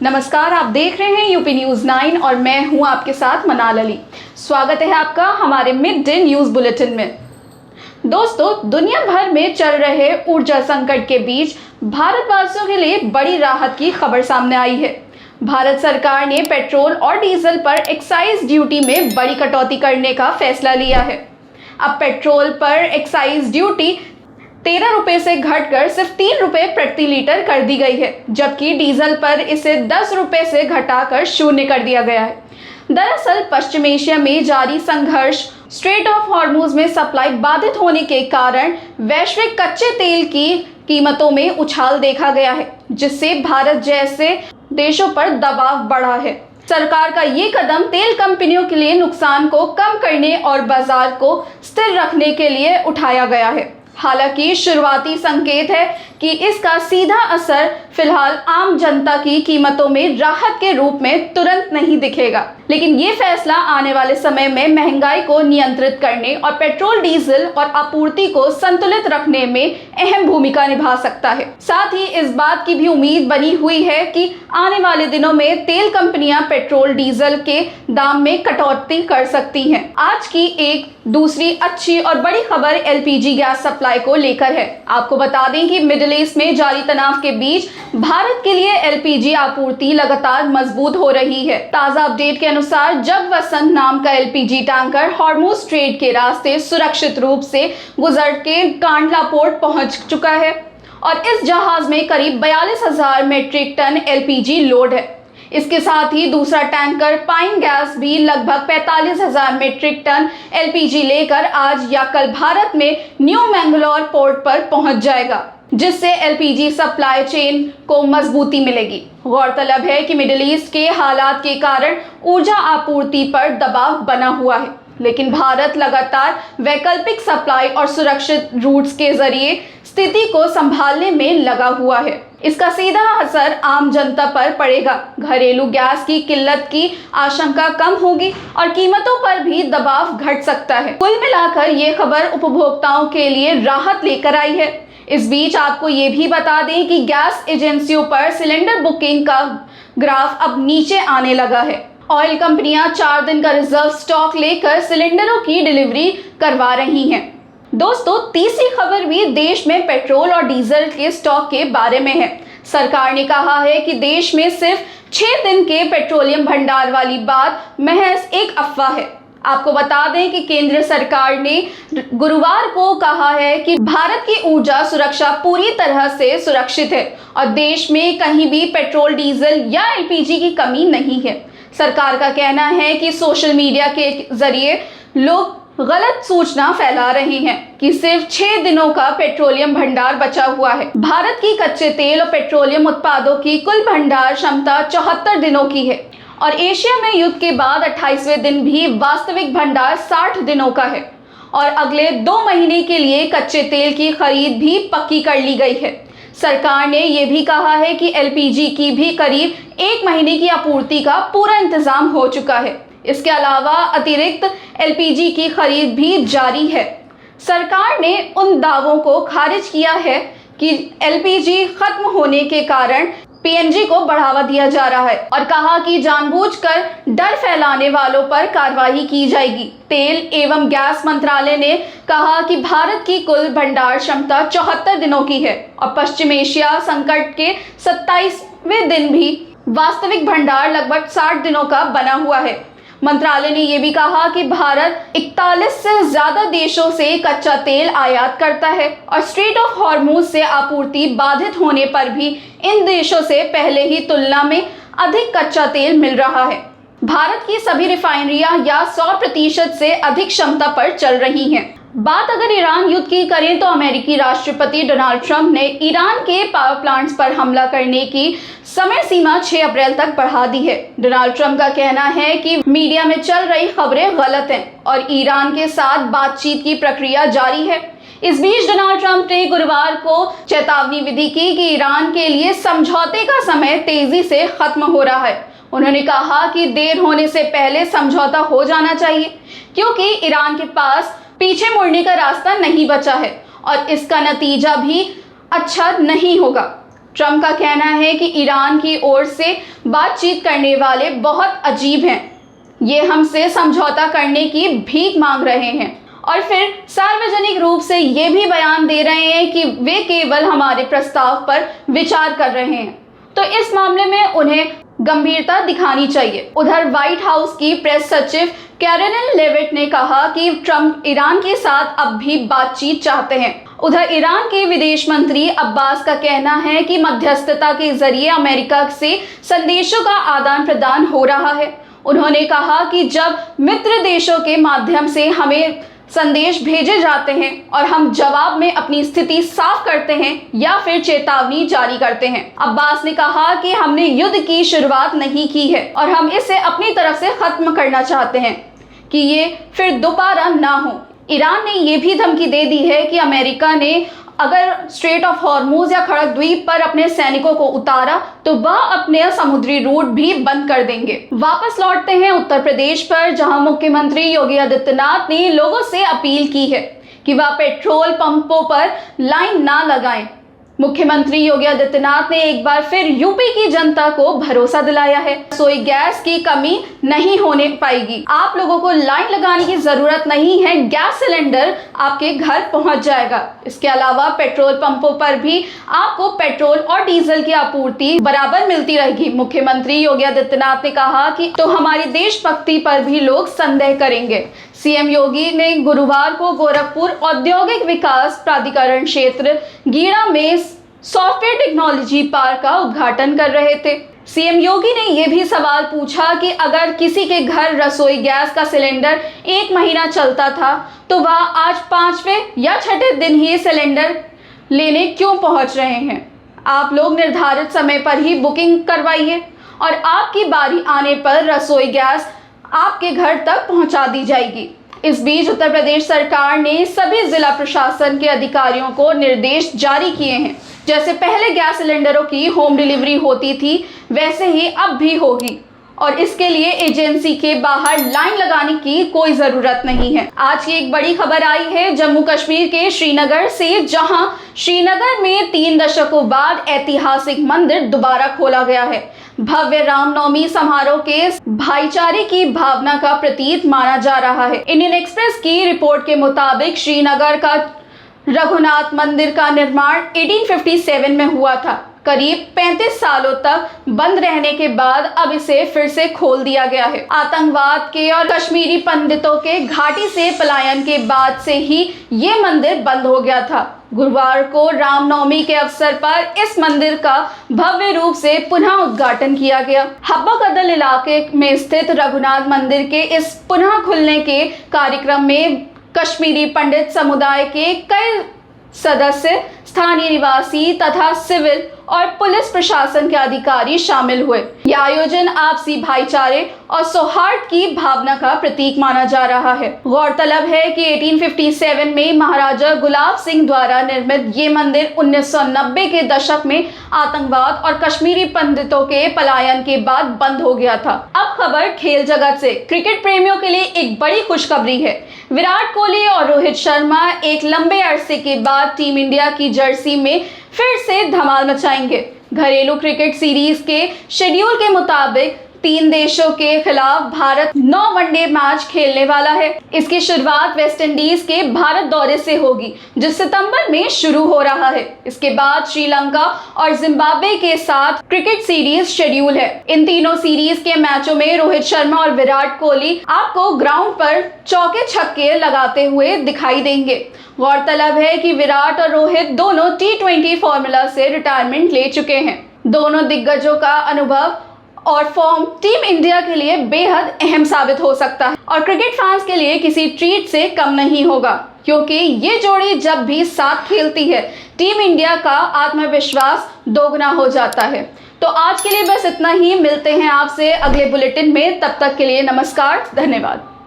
नमस्कार, आप देख रहे हैं यूपी न्यूज़ 9 और मैं हूं आपके साथ मनाल अली। स्वागत है आपका हमारे मिड डे न्यूज़ बुलेटिन में। दोस्तों, दुनिया भर में चल रहे ऊर्जा संकट के बीच भारतवासियों के लिए बड़ी राहत की खबर सामने आई है। भारत सरकार ने पेट्रोल और डीजल पर एक्साइज ड्यूटी में बड़ी कटौती करने का फैसला लिया है। अब पेट्रोल पर एक्साइज ड्यूटी 13 रुपये से घटकर सिर्फ 3 रुपये प्रति लीटर कर दी गई है, जबकि डीजल पर इसे 10 रुपये से घटाकर शून्य कर दिया गया है। दरअसल पश्चिम एशिया में जारी संघर्ष, स्ट्रेट ऑफ हॉर्मुज में सप्लाई बाधित होने के कारण वैश्विक कच्चे तेल की कीमतों में उछाल देखा गया है, जिससे भारत जैसे देशों पर दबाव बढ़ा है। सरकार का ये कदम तेल कंपनियों के लिए नुकसान को कम करने और बाजार को स्थिर रखने के लिए उठाया गया है। हालांकि शुरुआती संकेत है कि इसका सीधा असर फिलहाल आम जनता की कीमतों में राहत के रूप में तुरंत नहीं दिखेगा, लेकिन ये फैसला आने वाले समय में महंगाई को नियंत्रित करने और पेट्रोल डीजल और आपूर्ति को संतुलित रखने में अहम भूमिका निभा सकता है। साथ ही इस बात की भी उम्मीद बनी हुई है कि आने वाले दिनों में तेल कंपनियां पेट्रोल डीजल के दाम में कटौती कर सकती हैं। आज की एक दूसरी अच्छी और बड़ी खबर एलपीजी गैस सप्लाई को लेकर है। आपको बता दें कि मिडिल ईस्ट में जारी तनाव के बीच भारत के लिए एलपीजी आपूर्ति लगातार मजबूत हो रही है। ताजा अपडेट के अनुसार जगवसंत नाम का एलपीजी टैंकर हॉर्मुज स्ट्रेट के रास्ते सुरक्षित रूप से गुजर के कांडला पोर्ट पहुंच चुका है और इस जहाज में करीब 42,000 मीट्रिक टन एलपीजी लोड है। इसके साथ ही दूसरा टैंकर पाइन गैस भी लगभग 45,000 मीट्रिक टन एलपीजी लेकर आज या कल भारत में न्यू मैंगलोर पोर्ट पर पहुंच जाएगा, जिससे एलपीजी सप्लाई चेन को मजबूती मिलेगी। गौरतलब है कि मिडिल ईस्ट के हालात के कारण ऊर्जा आपूर्ति पर दबाव बना हुआ है, लेकिन भारत लगातार वैकल्पिक सप्लाई और सुरक्षित रूट्स के जरिए स्थिति को संभालने में लगा हुआ है। इसका सीधा असर आम जनता पर पड़ेगा। घरेलू गैस की किल्लत की आशंका कम होगी और कीमतों पर भी दबाव घट सकता है। कुल मिलाकर ये खबर उपभोक्ताओं के लिए राहत लेकर आई है। इस बीच आपको ये भी बता दें कि गैस एजेंसियों पर सिलेंडर बुकिंग का ग्राफ अब नीचे आने लगा है। ऑयल कंपनियां 4 दिन का रिजर्व स्टॉक लेकर सिलेंडरों की डिलीवरी करवा रही हैं। दोस्तों, तीसरी खबर भी देश में पेट्रोल और डीजल के स्टॉक के बारे में है। सरकार ने कहा है कि देश में सिर्फ 6 दिन के पेट्रोलियम भंडार वाली बात महज एक अफवाह है। आपको बता दें कि केंद्र सरकार ने गुरुवार को कहा है कि भारत की ऊर्जा सुरक्षा पूरी तरह से सुरक्षित है और देश में कहीं भी पेट्रोल, डीजल या एलपीजी की कमी नहीं है। सरकार का कहना है कि सोशल मीडिया के जरिए लोग गलत सूचना फैला रहे हैं कि सिर्फ 6 दिनों का पेट्रोलियम भंडार बचा हुआ है। भारत की कच्चे तेल और पेट्रोलियम उत्पादों की कुल भंडार क्षमता 74 दिनों की है और एशिया में युद्ध के बाद 28वें दिन भी वास्तविक भंडार 60 दिनों का है और अगले 2 महीने के लिए कच्चे तेल की खरीद भी पक्की कर ली गई है। सरकार ने यह भी कहा है कि एलपीजी की भी करीब 1 महीने की आपूर्ति का पूरा इंतजाम हो चुका है। इसके अलावा अतिरिक्त एलपीजी की खरीद भी जारी है। सरकार ने उन दावों को खारिज किया है कि एलपीजी खत्म होने के कारण पीएनजी को बढ़ावा दिया जा रहा है और कहा कि जानबूझकर डर फैलाने वालों पर कार्रवाई की जाएगी। तेल एवं गैस मंत्रालय ने कहा कि भारत की कुल भंडार क्षमता 74 दिनों की है और पश्चिम एशिया संकट के 27वें दिन भी वास्तविक भंडार लगभग 60 दिनों का बना हुआ है। मंत्रालय ने यह भी कहा कि भारत 41 से ज्यादा देशों से कच्चा तेल आयात करता है और स्ट्रेट ऑफ हॉर्मुज से आपूर्ति बाधित होने पर भी इन देशों से पहले ही तुलना में अधिक कच्चा तेल मिल रहा है। भारत की सभी रिफाइनरियां या 100% से अधिक क्षमता पर चल रही हैं। बात अगर ईरान युद्ध की करें तो अमेरिकी राष्ट्रपति डोनाल्ड ट्रंप ने ईरान के पावर प्लांट्स पर हमला करने की समय सीमा 6 अप्रैल तक बढ़ा दी है। डोनाल्ड ट्रंप का कहना है कि मीडिया में चल रही खबरें गलत हैं और ईरान के साथ बातचीत की प्रक्रिया जारी है। इस बीच डोनाल्ड ट्रंप ने गुरुवार को चेतावनी विधि की कि ईरान के लिए समझौते का समय तेजी से खत्म हो रहा है। उन्होंने कहा कि देर होने से पहले समझौता हो जाना चाहिए क्योंकि ईरान के पास पीछे मुड़ने का रास्ता नहीं बचा है और इसका नतीजा भी अच्छा नहीं होगा। ट्रंप का कहना है कि ईरान की ओर से बातचीत करने वाले बहुत अजीब हैं, ये हमसे समझौता करने की भीख मांग रहे हैं और फिर सार्वजनिक रूप से ये भी बयान दे रहे हैं कि वे केवल हमारे प्रस्ताव पर विचार कर रहे हैं, तो इस मामले में उन्हें गंभीरता दिखानी चाहिए। उधर व्हाइट हाउस की प्रेस सचिव कैरोलिन लेविट ने कहा कि ट्रंप ईरान के साथ अब भी बातचीत चाहते हैं। उधर ईरान के विदेश मंत्री अब्बास का कहना है कि मध्यस्थता के जरिए अमेरिका से संदेशों का आदान प्रदान हो रहा है। उन्होंने कहा कि जब मित्र देशों के माध्यम से हमें संदेश भेजे जाते हैं और हम जवाब में अपनी स्थिति साफ करते हैं या फिर चेतावनी जारी करते हैं। अब्बास ने कहा कि हमने युद्ध की शुरुआत नहीं की है और हम इसे अपनी तरफ से खत्म करना चाहते हैं कि ये फिर दोबारा ना हो। ईरान ने ये भी धमकी दे दी है कि अमेरिका ने अगर स्ट्रेट ऑफ हॉर्मुज या खड़क द्वीप पर अपने सैनिकों को उतारा तो वह अपने समुद्री रूट भी बंद कर देंगे। वापस लौटते हैं उत्तर प्रदेश पर, जहां मुख्यमंत्री योगी आदित्यनाथ ने लोगों से अपील की है कि वह पेट्रोल पंपों पर लाइन ना लगाएं। मुख्यमंत्री योगी आदित्यनाथ ने एक बार फिर यूपी की जनता को भरोसा दिलाया है, रसोई गैस की कमी नहीं होने पाएगी। आप लोगों को लाइन लगाने की जरूरत नहीं है, गैस सिलेंडर आपके घर पहुंच जाएगा। इसके अलावा पेट्रोल पंपों पर भी आपको पेट्रोल और डीजल की आपूर्ति बराबर मिलती रहेगी। मुख्यमंत्री योगी आदित्यनाथ ने कहा कि तो हमारी देशभक्ति पर भी लोग संदेह करेंगे। सीएम योगी ने गुरुवार को गोरखपुर औद्योगिक विकास प्राधिकरण क्षेत्र गीड़ा में सॉफ्टवेयर टेक्नोलॉजी पार्क का उद्घाटन कर रहे थे। सीएम योगी ने यह भी सवाल पूछा कि अगर किसी के घर रसोई गैस का सिलेंडर 1 महीना चलता था तो वह आज 5वें या 6ठे दिन ही सिलेंडर लेने क्यों पहुंच रहे हैं। आप लोग निर्धारित समय पर ही बुकिंग करवाइए और आपकी बारी आने पर रसोई गैस आपके घर तक पहुंचा दी जाएगी। इस बीच उत्तर प्रदेश सरकार ने सभी जिला प्रशासन के अधिकारियों को निर्देश जारी किए हैं। जैसे पहले गैस सिलेंडरों की होम डिलीवरी होती थी वैसे ही अब भी होगी और इसके लिए एजेंसी के बाहर लाइन लगाने की कोई जरूरत नहीं है। आज की एक बड़ी खबर आई है जम्मू कश्मीर के श्रीनगर से, जहां श्रीनगर में 3 दशकों बाद ऐतिहासिक मंदिर दोबारा खोला गया है। भव्य रामनवमी समारोह के भाईचारे की भावना का प्रतीक माना जा रहा है। इंडियन एक्सप्रेस की रिपोर्ट के मुताबिक श्रीनगर का रघुनाथ मंदिर का निर्माण 1857 में हुआ था। करीब 35 सालों तक बंद रहने के बाद अब इसे फिर से खोल दिया गया है। आतंकवाद के और कश्मीरी पंडितों के घाटी से पलायन के बाद से ही ये मंदिर बंद हो गया था। गुरुवार को रामनवमी के अवसर पर इस मंदिर का भव्य रूप से पुनः उद्घाटन किया गया। हब्बा कदल इलाके में स्थित रघुनाथ मंदिर के इस पुनः खुलने के कार्यक्रम में कश्मीरी पंडित समुदाय के कई सदस्य, स्थानीय निवासी तथा सिविल और पुलिस प्रशासन के अधिकारी शामिल हुए। यह आयोजन आपसी भाईचारे और सौहार्द की भावना का प्रतीक माना जा रहा है। गौरतलब है कि 1857 में महाराजा गुलाब सिंह द्वारा निर्मित ये मंदिर 1990 के दशक में आतंकवाद और कश्मीरी पंडितों के पलायन के बाद बंद हो गया था। अब खबर खेल जगत से। क्रिकेट प्रेमियों के लिए एक बड़ी खुशखबरी है। विराट कोहली और रोहित शर्मा एक लंबे अरसे के बाद टीम इंडिया की जर्सी में फिर से धमाल मचाएंगे। घरेलू क्रिकेट सीरीज के शेड्यूल के मुताबिक 3 देशों के खिलाफ भारत 9 वनडे मैच खेलने वाला है। इसकी शुरुआत वेस्ट इंडीज के भारत दौरे से होगी जो सितंबर में शुरू हो रहा है। इसके बाद श्रीलंका और जिम्बाब्वे के साथ क्रिकेट सीरीज शेड्यूल है। इन तीनों सीरीज के मैचों में रोहित शर्मा और विराट कोहली आपको ग्राउंड पर चौके छक्के लगाते हुए दिखाई देंगे। गौरतलब है कि विराट और रोहित दोनों T20 फॉर्मूला से रिटायरमेंट ले चुके हैं। दोनों दिग्गजों का अनुभव और फॉर्म टीम इंडिया के लिए बेहद अहम साबित हो सकता है और क्रिकेट फैंस के लिए किसी ट्रीट से कम नहीं होगा, क्योंकि ये जोड़ी जब भी साथ खेलती है टीम इंडिया का आत्मविश्वास दोगुना हो जाता है। तो आज के लिए बस इतना ही। मिलते हैं आपसे अगले बुलेटिन में, तब तक के लिए नमस्कार, धन्यवाद।